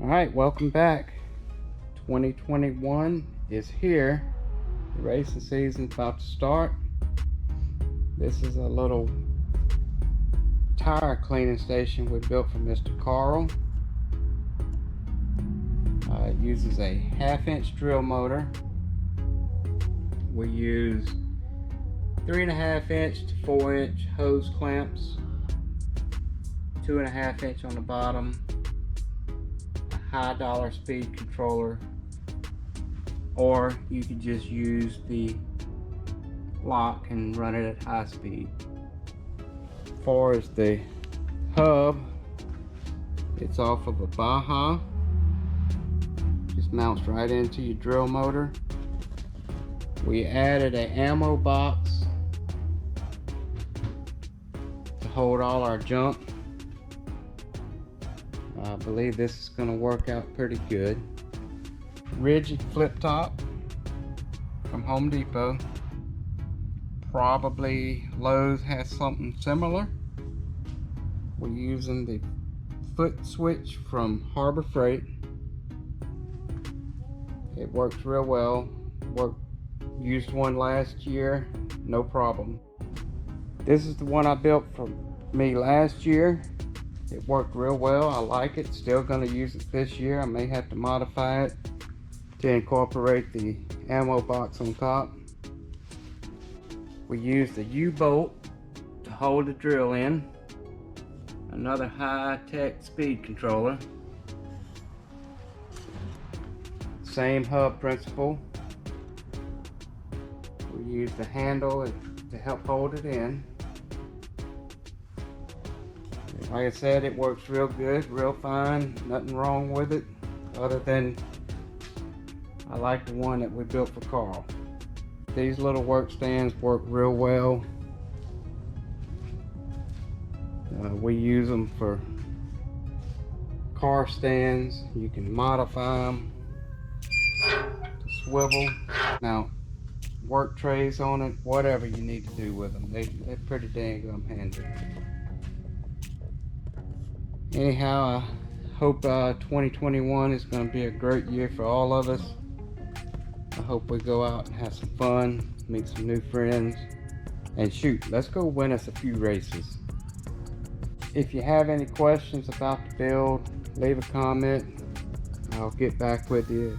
Alright, welcome back. 2021 is here. The racing season's about to start. This is a little tire cleaning station we built for Mr. Carl. It uses a 1/2-inch drill motor. We use 3.5-inch to 4-inch hose clamps, 2.5-inch on the bottom, a high dollar speed controller, or you could just use the lock and run it at high speed. As far as the hub, it's off of a Baja. Just mounts right into your drill motor. We added an ammo box to hold all our junk. I believe this is going to work out pretty good. Ridgid flip top from Home Depot. Probably Lowe's has something similar. We're using the foot switch from Harbor Freight. It works real well. Used one last year, no problem. This is the one I built for me last year. It worked real well. I like it. Still going to use it this year. I may have to modify it to incorporate the ammo box on top. We used a U-bolt to hold the drill in. Another high-tech speed controller. Same hub principle. We use the handle to help hold it in. Like I said, it works real good, real fine. Nothing wrong with it, other than I like the one that we built for Carl. These little work stands work real well. We use them for car stands. You can modify them to swivel, mount work trays on it, whatever you need to do with them. They're pretty dang handy. Anyhow, I hope 2021 is going to be a great year for all of us. I hope we go out and have some fun, meet some new friends, and shoot, let's go win us a few races. If you have any questions about the build, leave a comment. I'll get back with you.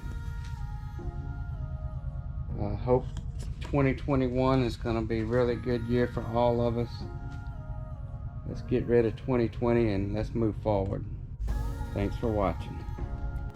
I hope 2021 is going to be a really good year for all of us. Let's get rid of 2020 and let's move forward. Thanks for watching.